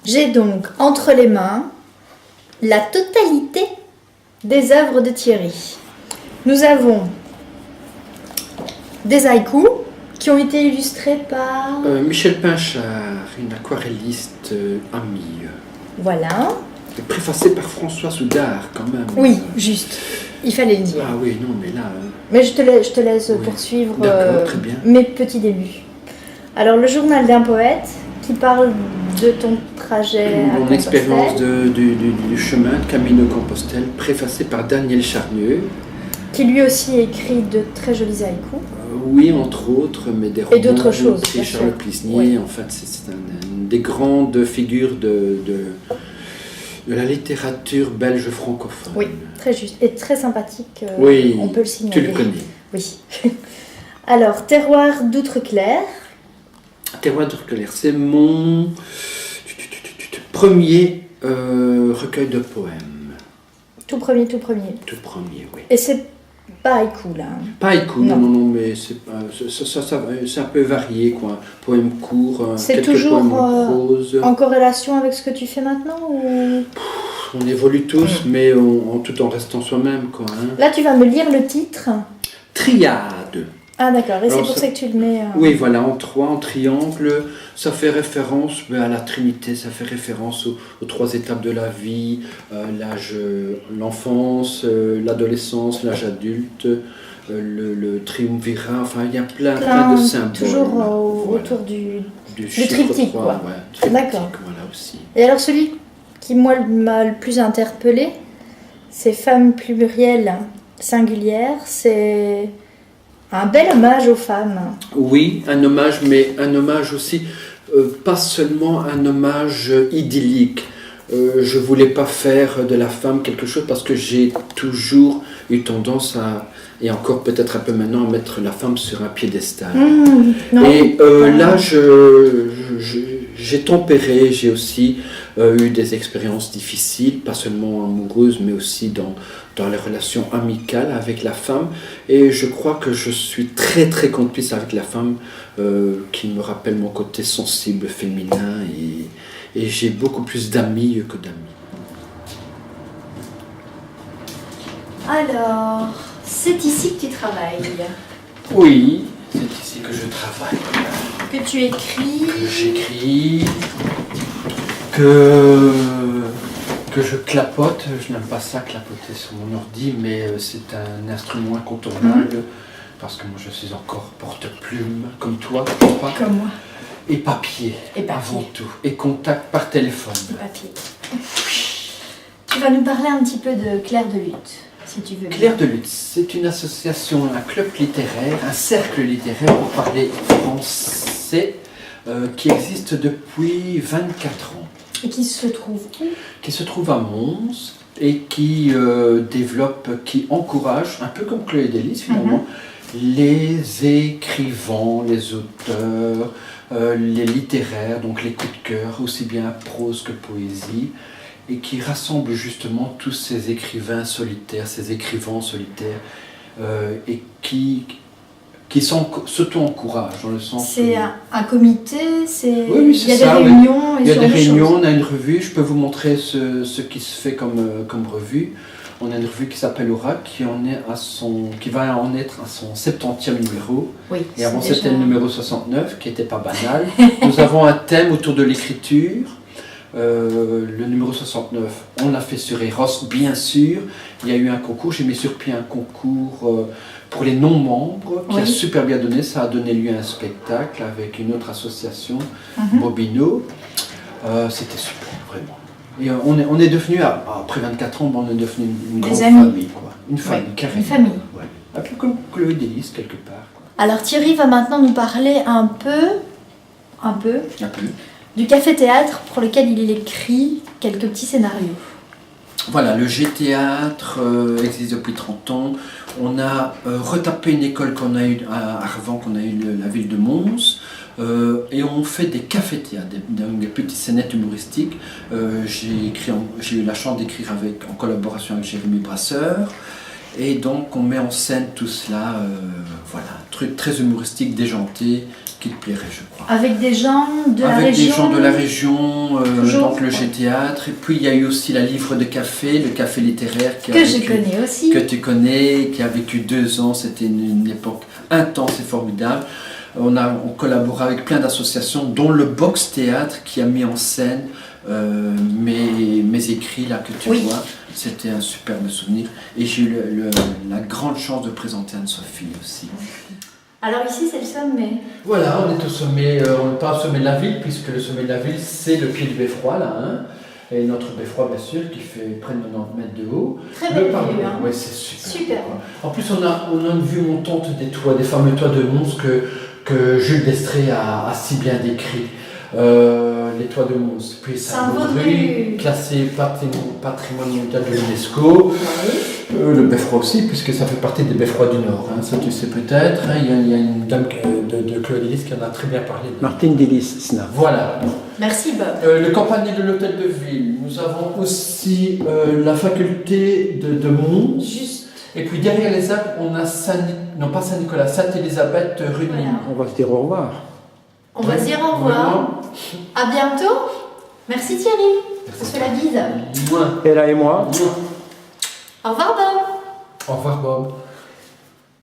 J'ai donc entre les mains la totalité des œuvres de Thierry. Nous avons des haïkus qui ont été illustrés par... Michel Pinchard, une aquarelliste amie. Voilà. Et préfacé par François Soudard, quand même. Oui, juste. Il fallait le dire. Ah oui, non, mais là... Mais je te laisse poursuivre très bien. mes petits débuts. Alors, le journal d'un poète qui parle de ton trajet à Mon Compostelle. expérience du chemin de Camino Compostelle, préfacé par Daniel Charnieux. Qui lui aussi écrit de très jolis haïkus. Oui, entre autres, mais des romans. Et d'autres choses. Et Charles Plisnier, oui. en fait, c'est une des grandes figures de la littérature belge francophone. Oui, très juste. Et très sympathique, oui, on peut le signaler. Tu le connais. Oui. Alors, Terroir d'Outre-Clair. Terroir d'Outre-Clair, c'est mon premier recueil de poèmes. Tout premier. Tout premier, oui. Et c'est pas haïku, là. Pas haïku, non, mais c'est un peu varié, quoi. Poème court, c'est quelques toujours poèmes en prose. En corrélation avec ce que tu fais maintenant ou... On évolue tous, mais tout en restant soi-même, quoi. Hein. Là, tu vas me lire le titre. Triade. Ah d'accord, et c'est Alors, pour ça que tu le mets... Oui, voilà, en trois, en triangle, ça fait référence à la Trinité, ça fait référence aux trois étapes de la vie, l'âge, l'enfance, l'adolescence, l'âge adulte, le triumvirat, enfin il y a plein de symboles. Toujours autour du triptyque, 3, quoi. Ouais, triptyque, D'accord. Voilà aussi. Et alors celui qui moi m'a le plus interpellé, c'est Femme plurielle singulière, c'est... un bel hommage aux femmes. Oui, un hommage, mais un hommage aussi, pas seulement un hommage idyllique. Je voulais pas faire de la femme quelque chose parce que j'ai toujours eu tendance à, et encore peut-être un peu maintenant, à mettre la femme sur un piédestal. Là, j'ai tempéré, j'ai aussi eu des expériences difficiles, pas seulement amoureuses, mais aussi dans les relations amicales avec la femme. Et je crois que je suis très très complice avec la femme, qui me rappelle mon côté sensible, féminin, et j'ai beaucoup plus d'amis que d'amis. Alors, c'est ici que tu travailles. Oui, c'est ici que je travaille. Que tu écris. Que j'écris. Que je clapote. Je n'aime pas ça, clapoter sur mon ordi, mais c'est un instrument incontournable. Parce que moi je suis encore porte-plume, comme toi, pas. Comme moi. Et papier, avant tout. Et contact par téléphone. Et papier. Tu vas nous parler un petit peu de Clair de Luthe, si tu veux. Clair de Luthe, c'est une association, un club littéraire, un cercle littéraire pour parler français, qui existe depuis 24 ans. Et qui se trouve où? Qui se trouve à Mons et qui développe, qui encourage, un peu comme Chloé Delis finalement, les écrivains, les auteurs, les littéraires, donc les coups de cœur, aussi bien prose que poésie, et qui rassemble justement tous ces écrivains solitaires, ces écrivains solitaires, et qui s'auto-encouragent dans le sens... C'est un comité, oui, il y a des réunions, il y a des réunions, on a une revue, je peux vous montrer ce qui se fait comme revue. On a une revue qui s'appelle Aura, qui va en être à son 70e numéro. Oui, et avant c'était le numéro 69, qui n'était pas banal. Nous avons un thème autour de l'écriture. Le numéro 69, on l'a fait sur Eros, bien sûr. Il y a eu un concours, j'ai mis sur pied un concours pour les non-membres, qui a super bien donné. Ça a donné lieu à un spectacle avec une autre association, Bobino. C'était super, vraiment. Et on est devenu, après 24 ans, on est devenu une grande famille, quoi. Une famille, carrément. Une famille. Ouais. Un peu comme Chloé Delis, quelque part. Quoi. Alors Thierry va maintenant nous parler un peu du café-théâtre pour lequel il écrit quelques petits scénarios. Voilà, le G-Théâtre existe depuis 30 ans. On a retapé une école qu'on a eue à Arvan, qu'on a eue la ville de Mons. Et on fait des cafés-théâtres, des petites scénettes humoristiques. J'ai eu la chance d'écrire en collaboration avec Jérémy Brasseur. Et donc on met en scène tout cela, voilà, un truc très humoristique, déjanté, qui te plairait, je crois. Avec des gens de la Avec région. des gens de la région, Toujours. donc le G-Théâtre. Et puis il y a eu aussi la Livre de Café, le café littéraire qui a Que je vécu- connais aussi. que tu connais, qui a vécu 2 ans. C'était une époque intense et formidable. On collabore avec plein d'associations, dont le Box Théâtre qui a mis en scène mes écrits là que tu Oui. vois. C'était un superbe souvenir. Et j'ai eu la grande chance de présenter Anne-Sophie aussi. Alors ici, c'est le sommet. Voilà, on est au sommet, on n'est pas au sommet de la ville, puisque le sommet de la ville, c'est le pied du beffroi, là. Hein, et notre beffroi, bien sûr, qui fait près de 90 mètres de haut. Très belle vue, hein. Oui, c'est super. Super. En plus, on a une vue montante des toits, des fameux toits de Mons que Jules Destrée a si bien décrit. Les toits de Mons. Puis Saint-Vaudru, classé patrimoine mondial de l'UNESCO. Le beffroi aussi, puisque ça fait partie des beffrois du Nord. Hein, ça, tu sais peut-être. Hein, il y a une dame de Claude-Élise qui en a très bien parlé. Martine Delis-Snap. Voilà. Merci Bob. Le campanile de l'hôtel de ville. Nous avons aussi la faculté de Mons. Juste. Et puis derrière les arbres, on a pas Saint-Nicolas, Sainte-Élisabeth rue de Voilà. Nîmes. On va se dire au revoir. On va se dire au revoir. À bientôt. Merci Thierry. On se fait la bise. Mouah. Et là et moi. Mouah. Au revoir Bob. Au revoir Bob.